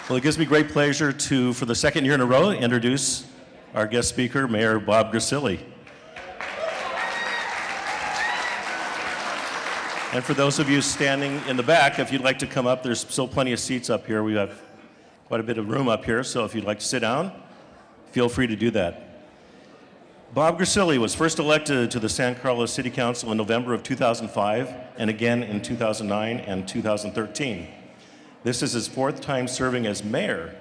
Well, it gives me great pleasure to, for the second year in a row, introduce our guest speaker, Mayor Bob Grassilli. And for those of you standing in the back, if you'd like to come up, there's still plenty of seats up here. We have quite a bit of room up here, so if you'd like to sit down, feel free to do that. Bob Grassilli was first elected to the San Carlos City Council in November of 2005, and again in 2009 and 2013. This is his fourth time serving as mayor,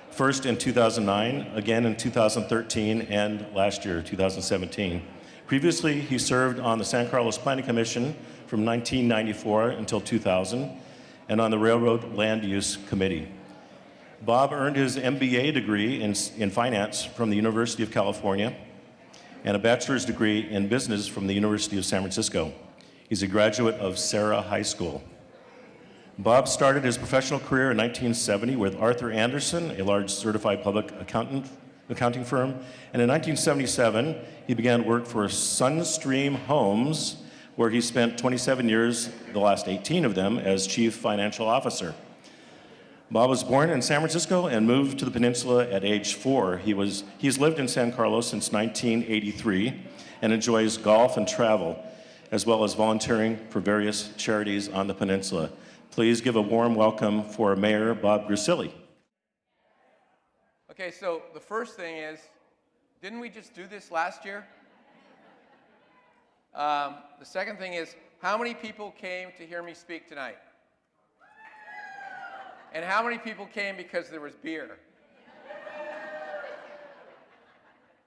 first in 2009, again in 2013, and last year, 2017. Previously, he served on the San Carlos Planning Commission from 1994 until 2000, and on the Railroad Land Use Committee. Bob earned his MBA degree in finance from the University of California and a bachelor's degree in business from the University of San Francisco. He's a graduate of Sarah High School. Bob started his professional career in 1970 with Arthur Anderson, a large certified public accounting firm, and in 1977 he began work for Sunstream Homes, where he spent 27 years, the last 18 of them, as chief financial officer. Bob was born in San Francisco and moved to the peninsula at age 4. He's lived in San Carlos since 1983 and enjoys golf and travel, as well as volunteering for various charities on the peninsula. Please give a warm welcome for Mayor Bob Grassilli. Okay, so the first thing is, didn't we just do this last year? The second thing is, how many people came to hear me speak tonight? And how many people came because there was beer?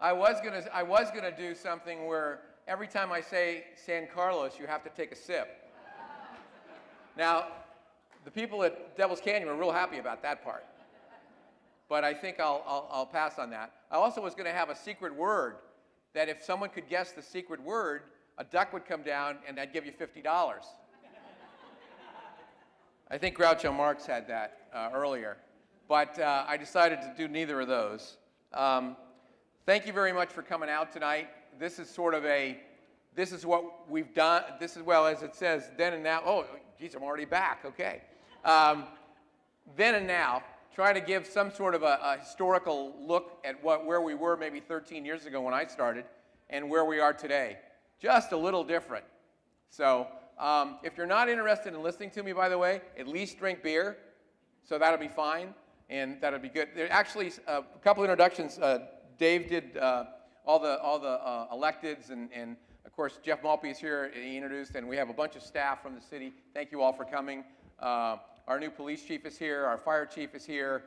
I was gonna do something where every time I say San Carlos, you have to take a sip. Now, the people at Devil's Canyon were real happy about that part. But I think I'll pass on that. I also was gonna have a secret word that if someone could guess the secret word, a duck would come down and I'd give you $50. I think Groucho Marx had that earlier, but I decided to do neither of those. Thank you very much for coming out tonight. This is sort of this is what we've done. This is, well, as it says, then and now. Oh, geez, I'm already back, okay. Then and now, try to give some sort of a historical look at where we were maybe 13 years ago when I started and where we are today. Just a little different. So if you're not interested in listening to me, by the way, at least drink beer. So that'll be fine, and that'll be good. There actually a couple introductions. Dave did all the electeds, and of course Jeff Malpe is here. He introduced, and we have a bunch of staff from the city. Thank you all for coming. Our new police chief is here. Our fire chief is here.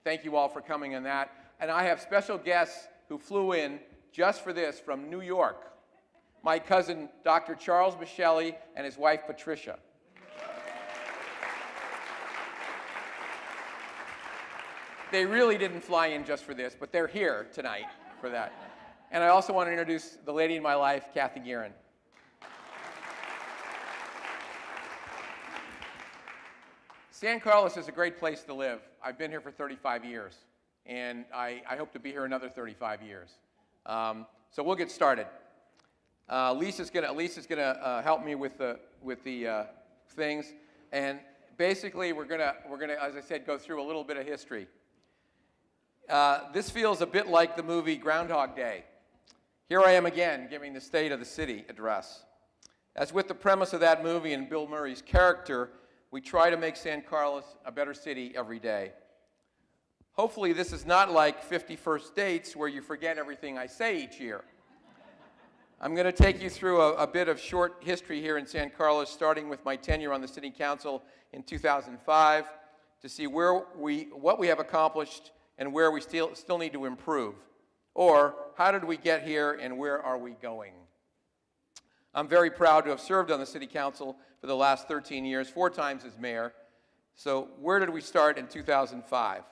Thank you all for coming on that. And I have special guests who flew in just for this from New York. My cousin, Dr. Charles Michelli, and his wife, Patricia. They really didn't fly in just for this, but they're here tonight for that. And I also want to introduce the lady in my life, Kathy Guerin. San Carlos is a great place to live. I've been here for 35 years, and I hope to be here another 35 years. So we'll get started. Lisa's gonna help me with the things, and basically we're gonna, as I said, go through a little bit of history. This feels a bit like the movie Groundhog Day. Here I am again giving the State of the City address. As with the premise of that movie and Bill Murray's character, we try to make San Carlos a better city every day. Hopefully this is not like 50 First Dates where you forget everything I say each year. I'm going to take you through a bit of short history here in San Carlos, starting with my tenure on the City Council in 2005, to see what we have accomplished and where we still need to improve. Or, how did we get here and where are we going? I'm very proud to have served on the City Council for the last 13 years, 4 times as mayor. So where did we start in 2005?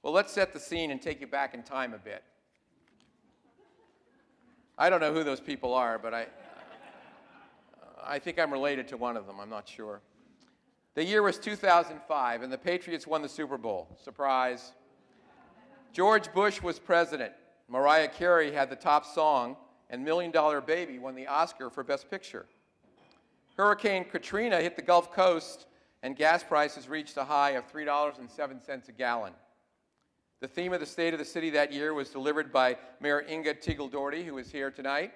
Well, let's set the scene and take you back in time a bit. I don't know who those people are, but I think I'm related to one of them. I'm not sure. The year was 2005, and the Patriots won the Super Bowl. Surprise. George Bush was president. Mariah Carey had the top song, and $1 Million Baby won the Oscar for Best Picture. Hurricane Katrina hit the Gulf Coast, and gas prices reached a high of $3.07 a gallon. The theme of the State of the City that year was delivered by Mayor Inga Teagle-Doherty, who is here tonight,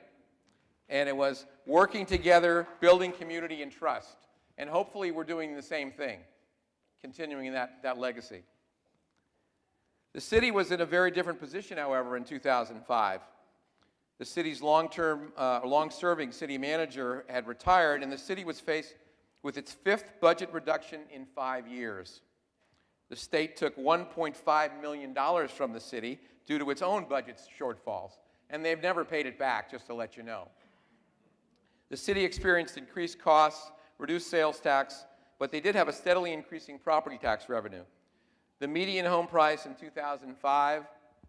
and it was working together, building community and trust. And hopefully we're doing the same thing, continuing that legacy. The city was in a very different position, however, in 2005. The city's long-serving city manager had retired, and the city was faced with its 5th budget reduction in 5 years. The state took $1.5 million from the city due to its own budget shortfalls, and they've never paid it back, just to let you know. The city experienced increased costs, reduced sales tax, but they did have a steadily increasing property tax revenue. The median home price in 2005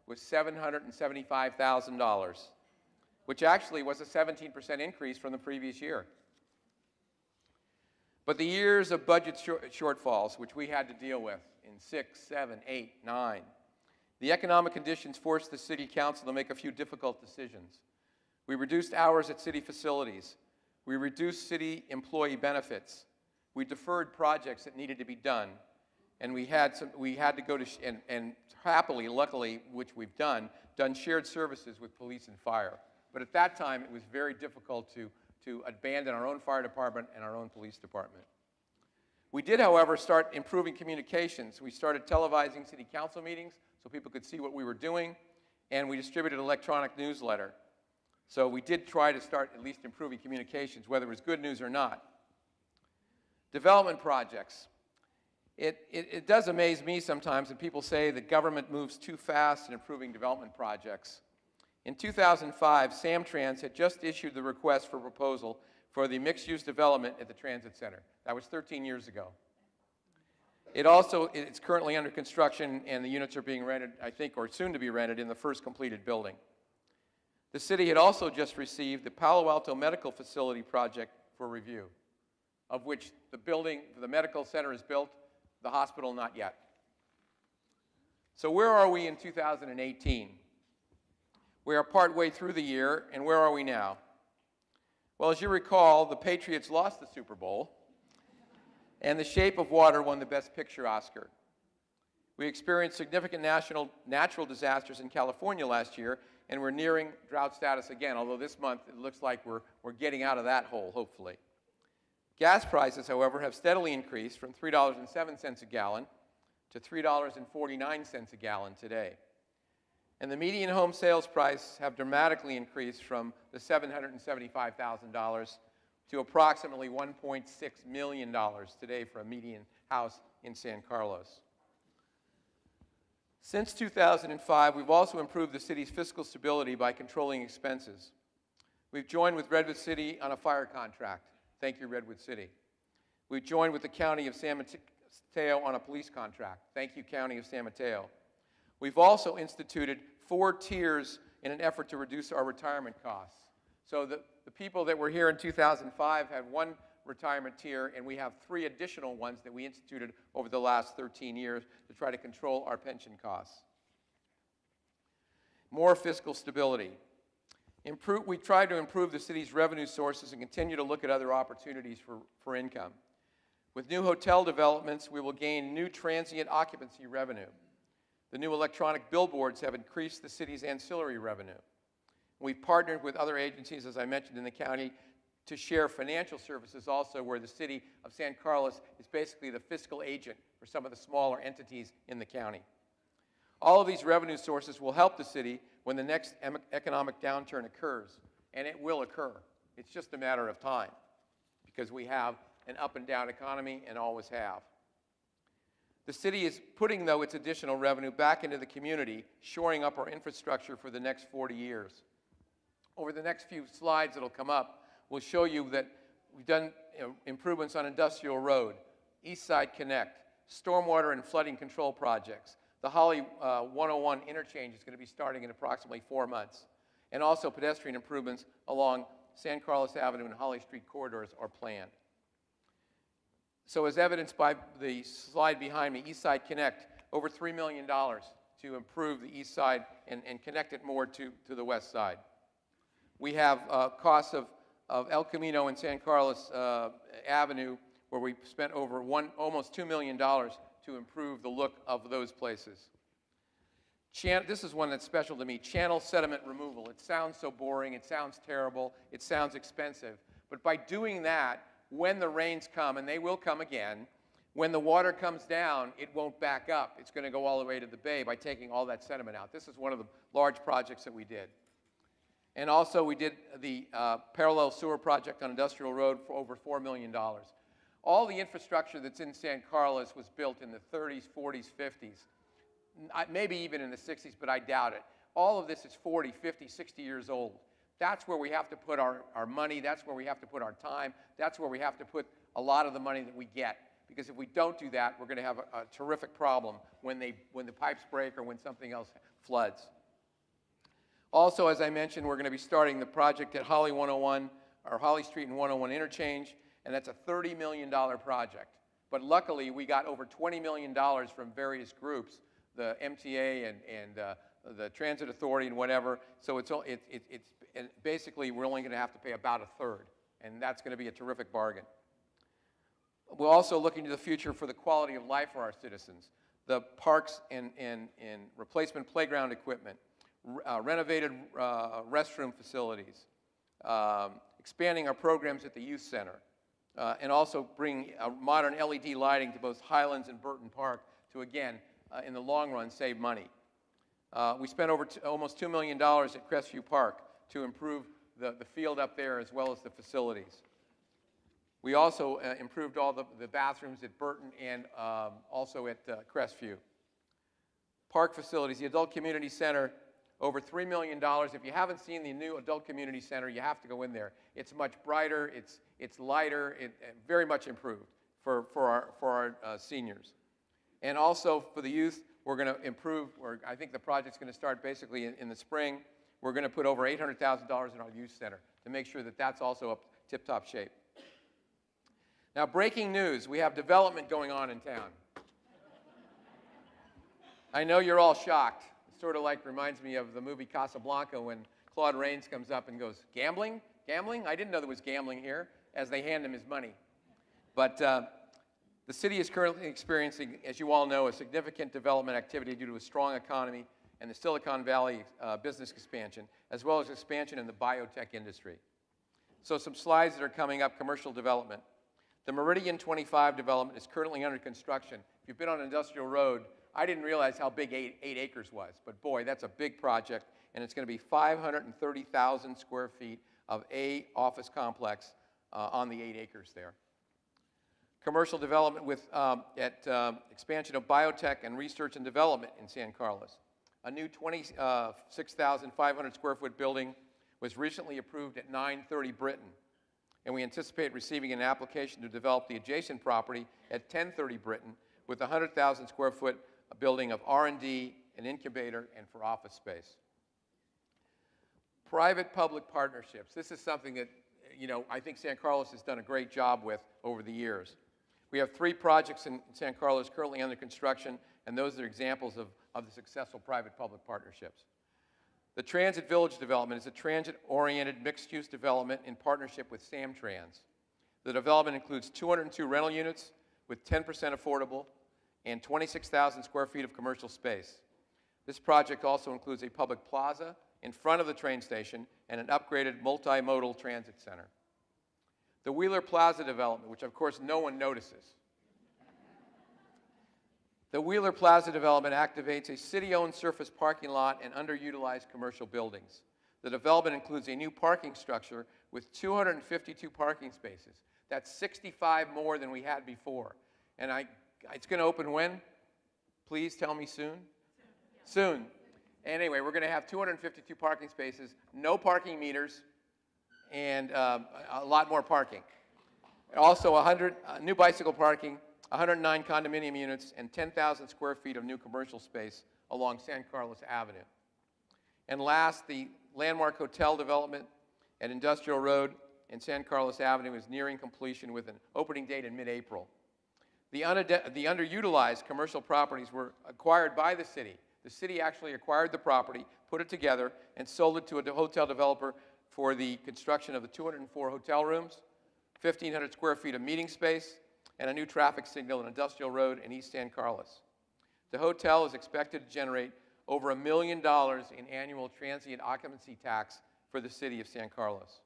was $775,000, which actually was a 17% increase from the previous year. But the years of budget shortfalls, which we had to deal with in 6, 7, 8, 9, the economic conditions forced the City Council to make a few difficult decisions. We reduced hours at city facilities. We reduced city employee benefits. We deferred projects that needed to be done. And we had to go to, and happily, luckily, which we've done shared services with police and fire. But at that time, it was very difficult to abandon our own fire department and our own police department. We did, however, start improving communications. We started televising city council meetings so people could see what we were doing, and we distributed an electronic newsletter. So we did try to start at least improving communications, whether it was good news or not. Development projects. It does amaze me sometimes that people say that government moves too fast in improving development projects. In 2005, Samtrans had just issued the request for proposal for the mixed-use development at the Transit Center. That was 13 years ago. It's currently under construction, and the units are being rented, I think, or soon to be rented in the first completed building. The city had also just received the Palo Alto Medical Facility project for review, of which the building, the medical center is built, the hospital not yet. So where are we in 2018? We are partway through the year, and where are we now? Well, as you recall, the Patriots lost the Super Bowl, and The Shape of Water won the Best Picture Oscar. We experienced significant natural disasters in California last year, and we're nearing drought status again, although this month it looks like we're getting out of that hole, hopefully. Gas prices, however, have steadily increased from $3.07 a gallon to $3.49 a gallon today. And the median home sales price have dramatically increased from the $775,000 to approximately $1.6 million today for a median house in San Carlos. Since 2005, we've also improved the city's fiscal stability by controlling expenses. We've joined with Redwood City on a fire contract. Thank you, Redwood City. We've joined with the County of San Mateo on a police contract. Thank you, County of San Mateo. We've also instituted 4 tiers in an effort to reduce our retirement costs. So the people that were here in 2005 had 1 retirement tier, and we have 3 additional ones that we instituted over the last 13 years to try to control our pension costs. More fiscal stability. We tried to improve the city's revenue sources and continue to look at other opportunities for income. With new hotel developments, we will gain new transient occupancy revenue. The new electronic billboards have increased the city's ancillary revenue. We've partnered with other agencies, as I mentioned, in the county to share financial services also, where the city of San Carlos is basically the fiscal agent for some of the smaller entities in the county. All of these revenue sources will help the city when the next economic downturn occurs, and it will occur. It's just a matter of time, because we have an up and down economy and always have. The city is putting, though, its additional revenue back into the community, shoring up our infrastructure for the next 40 years. Over the next few slides that will come up, we'll show you that we've done improvements on Industrial Road, East Side Connect, stormwater and flooding control projects. The Holly 101 interchange is going to be starting in approximately 4 months. And also pedestrian improvements along San Carlos Avenue and Holly Street corridors are planned. So as evidenced by the slide behind me, East Side Connect, over $3 million to improve the east side and connect it more to the west side. We have costs of El Camino and San Carlos Avenue, where we spent over almost $2 million to improve the look of those places. This is one that's special to me, channel sediment removal. It sounds so boring, it sounds terrible, it sounds expensive. But by doing that, when the rains come, and they will come again, when the water comes down, it won't back up. It's going to go all the way to the bay by taking all that sediment out. This is one of the large projects that we did. And also we did the parallel sewer project on Industrial Road for over $4 million. All the infrastructure that's in San Carlos was built in the 30s, 40s, 50s. Maybe even in the 60s, but I doubt it. All of this is 40, 50, 60 years old. That's where we have to put our money. That's where we have to put our time. That's where we have to put a lot of the money that we get. Because if we don't do that, we're going to have a terrific problem when the pipes break or when something else floods. Also, as I mentioned, we're going to be starting the project at Holly 101, or Holly Street and 101 interchange, and that's a $30 million project. But luckily, we got over $20 million from various groups, the MTA and the Transit Authority and whatever. So and basically, we're only going to have to pay about a third, and that's going to be a terrific bargain. We're also looking to the future for the quality of life for our citizens. The parks and replacement playground equipment, renovated restroom facilities, expanding our programs at the youth center, and also bring modern LED lighting to both Highlands and Burton Park to, again, in the long run, save money. We spent over almost $2 million at Crestview Park to improve the field up there as well as the facilities. We also improved all the bathrooms at Burton and also at Crestview. Park facilities, the Adult Community Center, over $3 million. If you haven't seen the new Adult Community Center, you have to go in there. It's much brighter, it's lighter, very much improved for our seniors. And also for the youth, we're going to improve, I think the project's going to start basically in the spring. We're going to put over $800,000 in our youth center to make sure that that's also up tip-top shape. Now, breaking news, we have development going on in town. I know you're all shocked. It sort of like reminds me of the movie Casablanca when Claude Rains comes up and goes, "Gambling? Gambling? I didn't know there was gambling here," as they hand him his money. But the city is currently experiencing, as you all know, a significant development activity due to a strong economy and the Silicon Valley business expansion, as well as expansion in the biotech industry. So some slides that are coming up, commercial development. The Meridian 25 development is currently under construction. If you've been on Industrial Road, I didn't realize how big 8 acres was, but boy, that's a big project, and it's going to be 530,000 square feet of A office complex on the 8 acres there. Commercial development with expansion of biotech and research and development in San Carlos. A new 26,500 square foot building was recently approved at 930 Britton, and we anticipate receiving an application to develop the adjacent property at 1030 Britton with a 100,000 square foot building of R&D, an incubator, and for office space. Private-public partnerships. This is something that, I think San Carlos has done a great job with over the years. We have 3 projects in San Carlos currently under construction, and those are examples of the successful private-public partnerships. The Transit Village development is a transit-oriented mixed-use development in partnership with Samtrans. The development includes 202 rental units with 10% affordable and 26,000 square feet of commercial space. This project also includes a public plaza in front of the train station and an upgraded multimodal transit center. The Wheeler Plaza development, which of course no one notices. The Wheeler Plaza development activates a city-owned surface parking lot and underutilized commercial buildings. The development includes a new parking structure with 252 parking spaces. That's 65 more than we had before. And it's going to open when? Please tell me soon? Soon. Anyway, we're going to have 252 parking spaces, no parking meters, and a lot more parking. Also, 100 new bicycle parking, 109 condominium units, and 10,000 square feet of new commercial space along San Carlos Avenue. And last, the landmark hotel development at Industrial Road and San Carlos Avenue is nearing completion with an opening date in mid-April. The underutilized commercial properties were acquired by the city. The city actually acquired the property, put it together, and sold it to a hotel developer for the construction of the 204 hotel rooms, 1,500 square feet of meeting space, and a new traffic signal on Industrial Road in East San Carlos. The hotel is expected to generate over $1 million in annual transient occupancy tax for the city of San Carlos.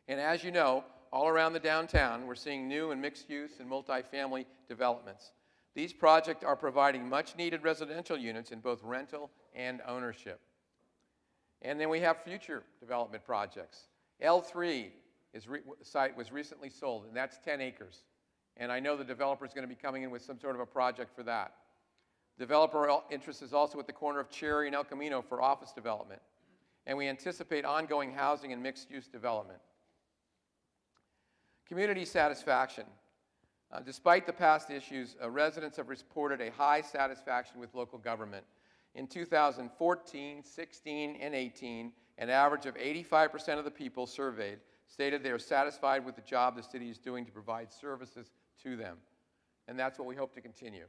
And as you know, all around the downtown, we're seeing new and mixed-use and multifamily developments. These projects are providing much-needed residential units in both rental and ownership. And then we have future development projects. L3 site was recently sold, and that's 10 acres. And I know the developer is going to be coming in with some sort of a project for that. Developer interest is also at the corner of Cherry and El Camino for office development. And we anticipate ongoing housing and mixed-use development. Community satisfaction. Despite the past issues, residents have reported a high satisfaction with local government. In 2014, 16, and 18, an average of 85% of the people surveyed stated they are satisfied with the job the city is doing to provide services to them. And that's what we hope to continue.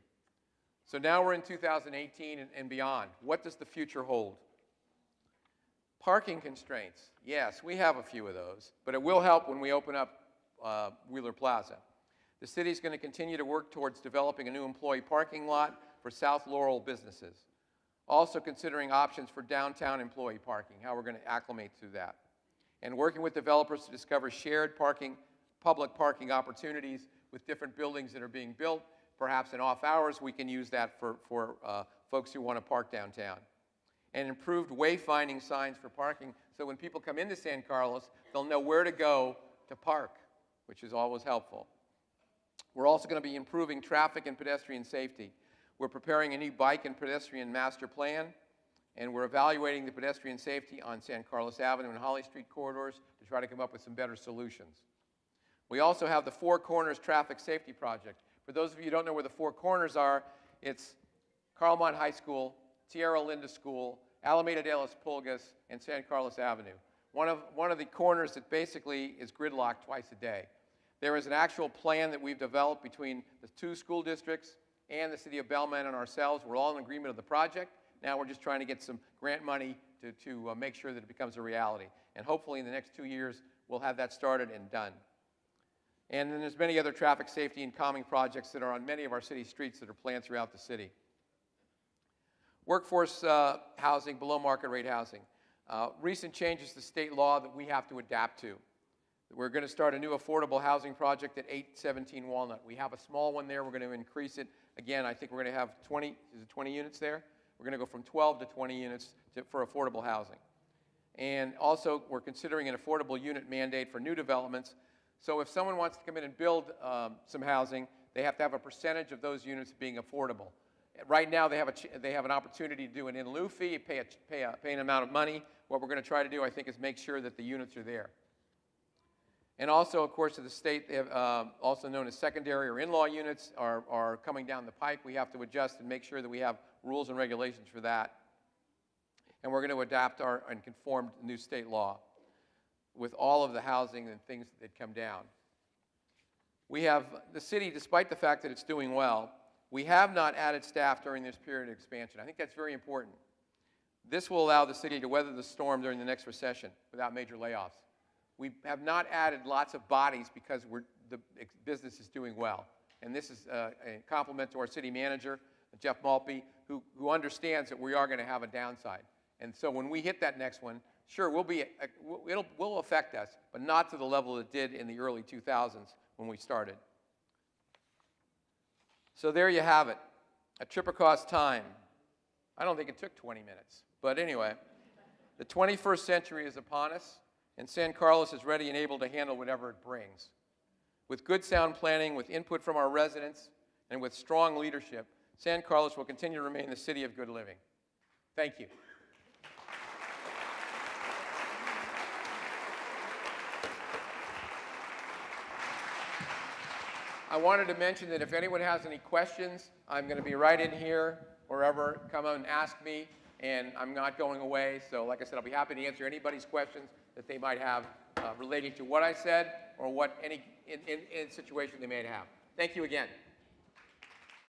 So now we're in 2018 and beyond. What does the future hold? Parking constraints. Yes, we have a few of those, but it will help when we open up Wheeler Plaza. The city is going to continue to work towards developing a new employee parking lot for South Laurel businesses. Also considering options for downtown employee parking, how we're going to acclimate to that. And working with developers to discover shared parking, public parking opportunities with different buildings that are being built. Perhaps in off hours, we can use that for folks who want to park downtown. And improved wayfinding signs for parking, so when people come into San Carlos, they'll know where to go to park, which is always helpful. We're also going to be improving traffic and pedestrian safety. We're preparing a new bike and pedestrian master plan, and we're evaluating the pedestrian safety on San Carlos Avenue and Holly Street corridors to try to come up with some better solutions. We also have the Four Corners Traffic Safety Project. For those of you who don't know where the Four Corners are, it's Carlmont High School, Tierra Linda School, Alameda de las Pulgas, and San Carlos Avenue. One of the corners that basically is gridlocked twice a day. There is an actual plan that we've developed between the two school districts and the city of Belmont and ourselves. We're all in agreement of the project. Now we're just trying to get some grant money to make sure that it becomes a reality. And hopefully in the next 2 years, we'll have that started and done. And then there's many other traffic safety and calming projects that are on many of our city streets that are planned throughout the city. Workforce housing, below market rate housing. Recent changes to state law that we have to adapt to. We're going to start a new affordable housing project at 817 Walnut. We have a small one there. We're going to increase it. Again, I think we're going to have 20 units there? We're going to go from 12 to 20 units for affordable housing. And also, we're considering an affordable unit mandate for new developments. So if someone wants to come in and build some housing, they have to have a percentage of those units being affordable. Right now, they have an opportunity to do an in-lieu fee, pay an amount of money. What we're going to try to do, I think, is make sure that the units are there. And also, of course, to the state, they have, also known as secondary or in-law units are coming down the pike. We have to adjust and make sure that we have rules and regulations for that. And we're going to adapt and conform to new state law with all of the housing and things that come down. We have the city, despite the fact that it's doing well, we have not added staff during this period of expansion. I think that's very important. This will allow the city to weather the storm during the next recession without major layoffs. We have not added lots of bodies because the business is doing well. And this is a compliment to our city manager, Jeff Maltby, who understands that we are going to have a downside. And so when we hit that next one, sure, it will affect us, but not to the level it did in the early 2000s when we started. So there you have it, a trip across time. I don't think it took 20 minutes, but anyway, the 21st century is upon us, and San Carlos is ready and able to handle whatever it brings. With good sound planning, with input from our residents, and with strong leadership, San Carlos will continue to remain the city of good living. Thank you. I wanted to mention that if anyone has any questions, I'm going to be right in here, wherever. Come on and ask me, and I'm not going away. So like I said, I'll be happy to answer anybody's questions that they might have relating to what I said or what any situation they may have. Thank you again.